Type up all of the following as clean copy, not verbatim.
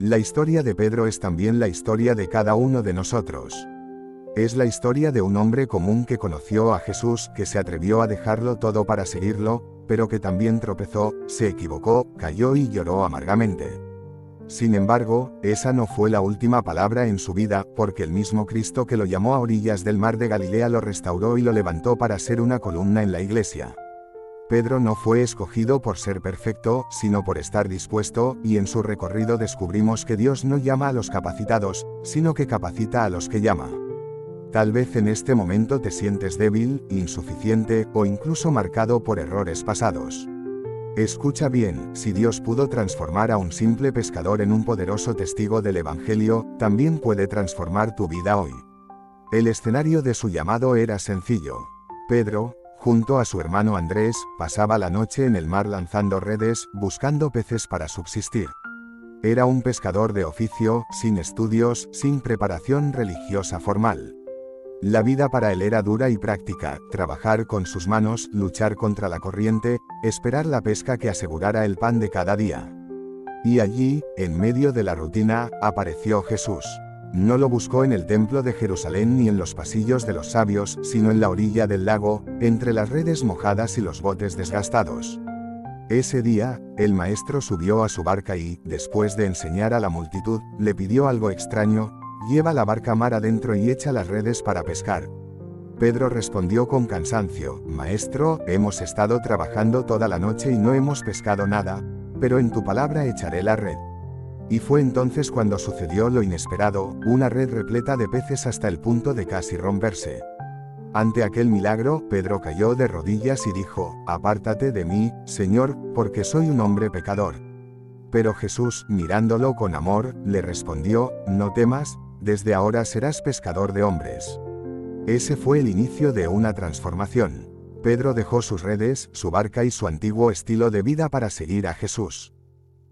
La historia de Pedro es también la historia de cada uno de nosotros. Es la historia de un hombre común que conoció a Jesús, que se atrevió a dejarlo todo para seguirlo, pero que también tropezó, se equivocó, cayó y lloró amargamente. Sin embargo, esa no fue la última palabra en su vida, porque el mismo Cristo que lo llamó a orillas del mar de Galilea lo restauró y lo levantó para ser una columna en la iglesia. Pedro no fue escogido por ser perfecto, sino por estar dispuesto, y en su recorrido descubrimos que Dios no llama a los capacitados, sino que capacita a los que llama. Tal vez en este momento te sientes débil, insuficiente, o incluso marcado por errores pasados. Escucha bien, si Dios pudo transformar a un simple pescador en un poderoso testigo del Evangelio, también puede transformar tu vida hoy. El escenario de su llamado era sencillo. Pedro, junto a su hermano Andrés, pasaba la noche en el mar lanzando redes, buscando peces para subsistir. Era un pescador de oficio, sin estudios, sin preparación religiosa formal. La vida para él era dura y práctica, trabajar con sus manos, luchar contra la corriente, esperar la pesca que asegurara el pan de cada día. Y allí, en medio de la rutina, apareció Jesús. No lo buscó en el templo de Jerusalén ni en los pasillos de los sabios, sino en la orilla del lago, entre las redes mojadas y los botes desgastados. Ese día, el maestro subió a su barca y, después de enseñar a la multitud, le pidió algo extraño: lleva la barca mar adentro y echa las redes para pescar. Pedro respondió con cansancio: Maestro, hemos estado trabajando toda la noche y no hemos pescado nada, pero en tu palabra echaré la red. Y fue entonces cuando sucedió lo inesperado, una red repleta de peces hasta el punto de casi romperse. Ante aquel milagro, Pedro cayó de rodillas y dijo: Apártate de mí, Señor, porque soy un hombre pecador. Pero Jesús, mirándolo con amor, le respondió: No temas, desde ahora serás pescador de hombres. Ese fue el inicio de una transformación. Pedro dejó sus redes, su barca y su antiguo estilo de vida para seguir a Jesús.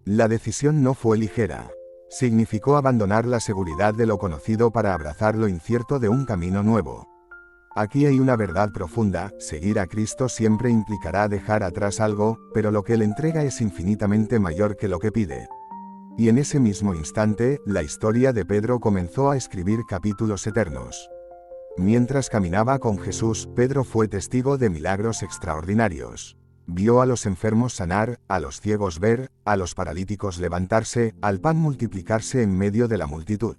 La decisión no fue ligera. Significó abandonar la seguridad de lo conocido para abrazar lo incierto de un camino nuevo. Aquí hay una verdad profunda: seguir a Cristo siempre implicará dejar atrás algo, pero lo que Él entrega es infinitamente mayor que lo que pide. Y en ese mismo instante, la historia de Pedro comenzó a escribir capítulos eternos. Mientras caminaba con Jesús, Pedro fue testigo de milagros extraordinarios. Vio a los enfermos sanar, a los ciegos ver, a los paralíticos levantarse, al pan multiplicarse en medio de la multitud.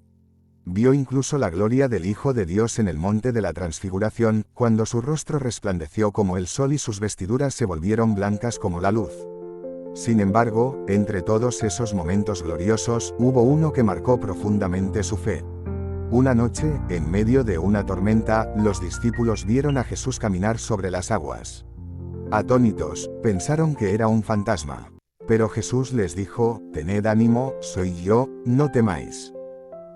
Vio incluso la gloria del Hijo de Dios en el monte de la Transfiguración, cuando su rostro resplandeció como el sol y sus vestiduras se volvieron blancas como la luz. Sin embargo, entre todos esos momentos gloriosos, hubo uno que marcó profundamente su fe. Una noche, en medio de una tormenta, los discípulos vieron a Jesús caminar sobre las aguas. Atónitos, pensaron que era un fantasma. Pero Jesús les dijo: Tened ánimo, soy yo, no temáis.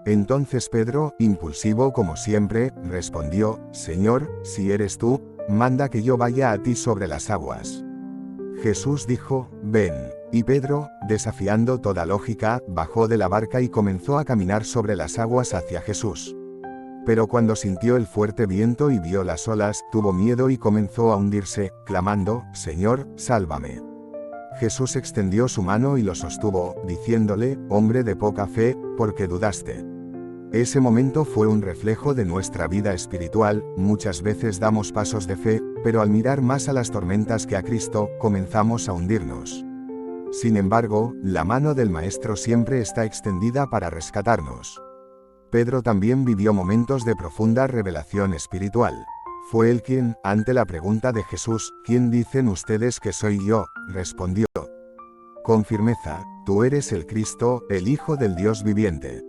Entonces Pedro, impulsivo como siempre, respondió: Señor, si eres tú, manda que yo vaya a ti sobre las aguas. Jesús dijo: Ven. Y Pedro, desafiando toda lógica, bajó de la barca y comenzó a caminar sobre las aguas hacia Jesús. Pero cuando sintió el fuerte viento y vio las olas, tuvo miedo y comenzó a hundirse, clamando: Señor, sálvame. Jesús extendió su mano y lo sostuvo, diciéndole: Hombre de poca fe, ¿por qué dudaste? Ese momento fue un reflejo de nuestra vida espiritual. Muchas veces damos pasos de fe, pero al mirar más a las tormentas que a Cristo, comenzamos a hundirnos. Sin embargo, la mano del Maestro siempre está extendida para rescatarnos. Pedro también vivió momentos de profunda revelación espiritual. Fue él quien, ante la pregunta de Jesús: ¿Quién dicen ustedes que soy yo?, respondió con firmeza: Tú eres el Cristo, el Hijo del Dios viviente.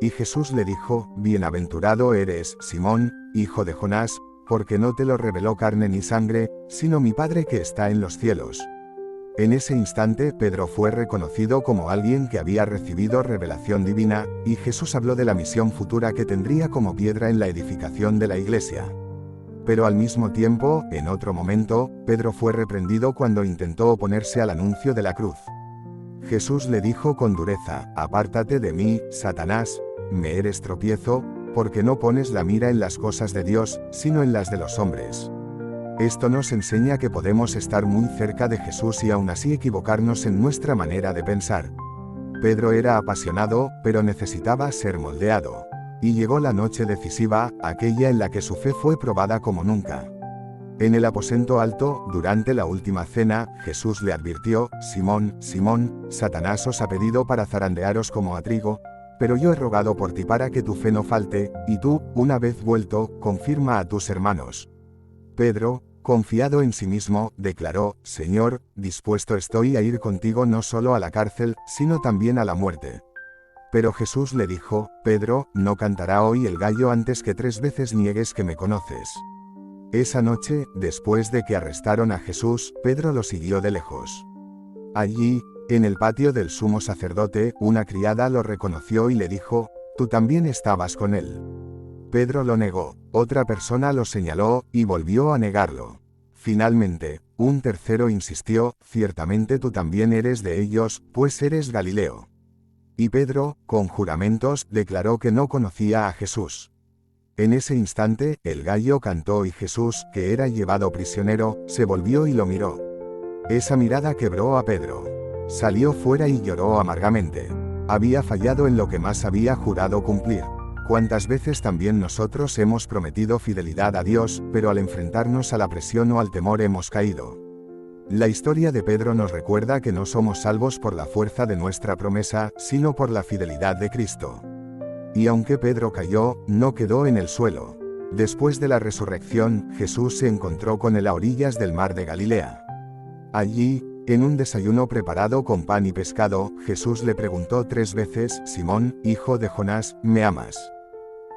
Y Jesús le dijo: Bienaventurado eres, Simón, hijo de Jonás, porque no te lo reveló carne ni sangre, sino mi Padre que está en los cielos. En ese instante, Pedro fue reconocido como alguien que había recibido revelación divina, y Jesús habló de la misión futura que tendría como piedra en la edificación de la iglesia. Pero al mismo tiempo, en otro momento, Pedro fue reprendido cuando intentó oponerse al anuncio de la cruz. Jesús le dijo con dureza: Apártate de mí, Satanás, me eres tropiezo, porque no pones la mira en las cosas de Dios, sino en las de los hombres. Esto nos enseña que podemos estar muy cerca de Jesús y aún así equivocarnos en nuestra manera de pensar. Pedro era apasionado, pero necesitaba ser moldeado. Y llegó la noche decisiva, aquella en la que su fe fue probada como nunca. En el aposento alto, durante la última cena, Jesús le advirtió: Simón, Simón, Satanás os ha pedido para zarandearos como a trigo, pero yo he rogado por ti para que tu fe no falte, y tú, una vez vuelto, confirma a tus hermanos. Pedro, confiado en sí mismo, declaró: Señor, dispuesto estoy a ir contigo no solo a la cárcel, sino también a la muerte. Pero Jesús le dijo: Pedro, no cantará hoy el gallo antes que 3 veces niegues que me conoces. Esa noche, después de que arrestaron a Jesús, Pedro lo siguió de lejos. Allí, en el patio del sumo sacerdote, una criada lo reconoció y le dijo: Tú también estabas con él. Pedro lo negó, otra persona lo señaló, y volvió a negarlo. Finalmente, un tercero insistió: Ciertamente tú también eres de ellos, pues eres Galileo. Y Pedro, con juramentos, declaró que no conocía a Jesús. En ese instante, el gallo cantó y Jesús, que era llevado prisionero, se volvió y lo miró. Esa mirada quebró a Pedro. Salió fuera y lloró amargamente. Había fallado en lo que más había jurado cumplir. ¿Cuántas veces también nosotros hemos prometido fidelidad a Dios, pero al enfrentarnos a la presión o al temor hemos caído? La historia de Pedro nos recuerda que no somos salvos por la fuerza de nuestra promesa, sino por la fidelidad de Cristo. Y aunque Pedro cayó, no quedó en el suelo. Después de la resurrección, Jesús se encontró con él a orillas del mar de Galilea. Allí, en un desayuno preparado con pan y pescado, Jesús le preguntó 3 veces: Simón, hijo de Jonás, ¿me amas?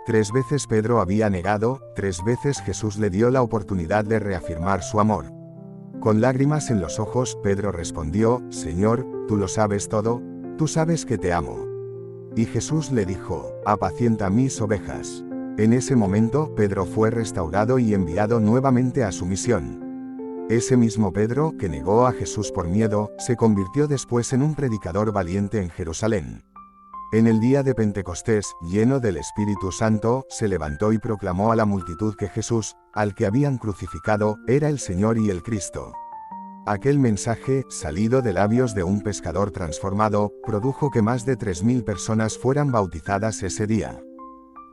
3 veces Pedro había negado, 3 veces Jesús le dio la oportunidad de reafirmar su amor. Con lágrimas en los ojos, Pedro respondió: Señor, tú lo sabes todo, tú sabes que te amo. Y Jesús le dijo: Apacienta mis ovejas. En ese momento, Pedro fue restaurado y enviado nuevamente a su misión. Ese mismo Pedro, que negó a Jesús por miedo, se convirtió después en un predicador valiente en Jerusalén. En el día de Pentecostés, lleno del Espíritu Santo, se levantó y proclamó a la multitud que Jesús, al que habían crucificado, era el Señor y el Cristo. Aquel mensaje, salido de labios de un pescador transformado, produjo que más de 3.000 personas fueran bautizadas ese día.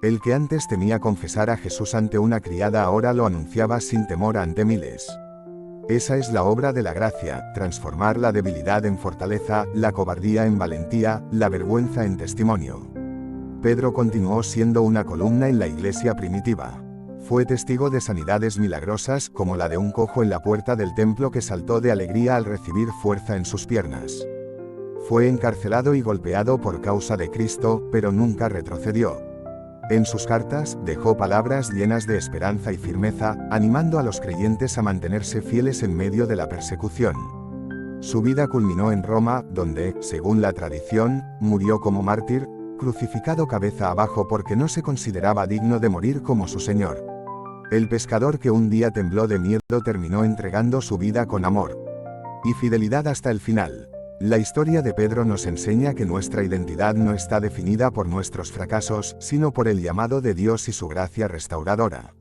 El que antes temía confesar a Jesús ante una criada ahora lo anunciaba sin temor ante miles. Esa es la obra de la gracia: transformar la debilidad en fortaleza, la cobardía en valentía, la vergüenza en testimonio. Pedro continuó siendo una columna en la iglesia primitiva. Fue testigo de sanidades milagrosas, como la de un cojo en la puerta del templo que saltó de alegría al recibir fuerza en sus piernas. Fue encarcelado y golpeado por causa de Cristo, pero nunca retrocedió. En sus cartas, dejó palabras llenas de esperanza y firmeza, animando a los creyentes a mantenerse fieles en medio de la persecución. Su vida culminó en Roma, donde, según la tradición, murió como mártir, crucificado cabeza abajo porque no se consideraba digno de morir como su Señor. El pescador que un día tembló de miedo terminó entregando su vida con amor y fidelidad hasta el final. La historia de Pedro nos enseña que nuestra identidad no está definida por nuestros fracasos, sino por el llamado de Dios y su gracia restauradora.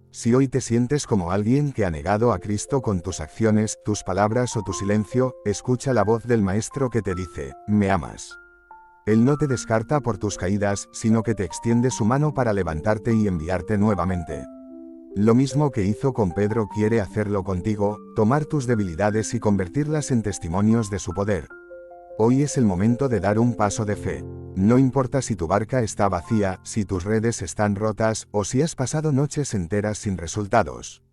Si hoy te sientes como alguien que ha negado a Cristo con tus acciones, tus palabras o tu silencio, escucha la voz del Maestro que te dice: ¿me amas? Él no te descarta por tus caídas, sino que te extiende su mano para levantarte y enviarte nuevamente. Lo mismo que hizo con Pedro quiere hacerlo contigo: tomar tus debilidades y convertirlas en testimonios de su poder. Hoy es el momento de dar un paso de fe. No importa si tu barca está vacía, si tus redes están rotas, o si has pasado noches enteras sin resultados.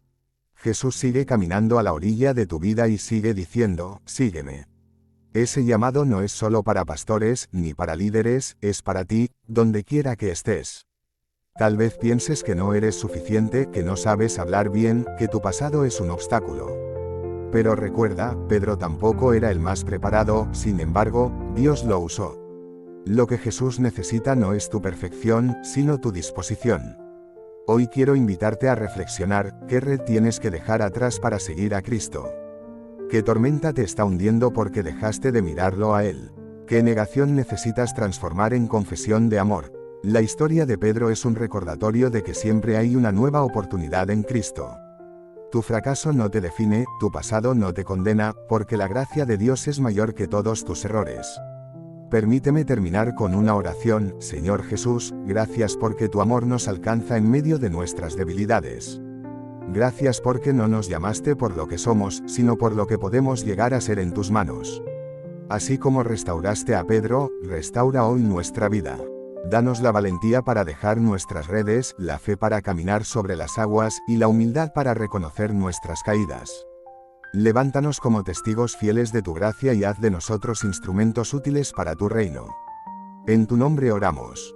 Jesús sigue caminando a la orilla de tu vida y sigue diciendo: sígueme. Ese llamado no es solo para pastores, ni para líderes, es para ti, donde quiera que estés. Tal vez pienses que no eres suficiente, que no sabes hablar bien, que tu pasado es un obstáculo. Pero recuerda, Pedro tampoco era el más preparado, sin embargo, Dios lo usó. Lo que Jesús necesita no es tu perfección, sino tu disposición. Hoy quiero invitarte a reflexionar: ¿qué red tienes que dejar atrás para seguir a Cristo? ¿Qué tormenta te está hundiendo porque dejaste de mirarlo a Él? ¿Qué negación necesitas transformar en confesión de amor? La historia de Pedro es un recordatorio de que siempre hay una nueva oportunidad en Cristo. Tu fracaso no te define, tu pasado no te condena, porque la gracia de Dios es mayor que todos tus errores. Permíteme terminar con una oración. Señor Jesús, gracias porque tu amor nos alcanza en medio de nuestras debilidades. Gracias porque no nos llamaste por lo que somos, sino por lo que podemos llegar a ser en tus manos. Así como restauraste a Pedro, restaura hoy nuestra vida. Danos la valentía para dejar nuestras redes, la fe para caminar sobre las aguas, y la humildad para reconocer nuestras caídas. Levántanos como testigos fieles de tu gracia y haz de nosotros instrumentos útiles para tu reino. En tu nombre oramos.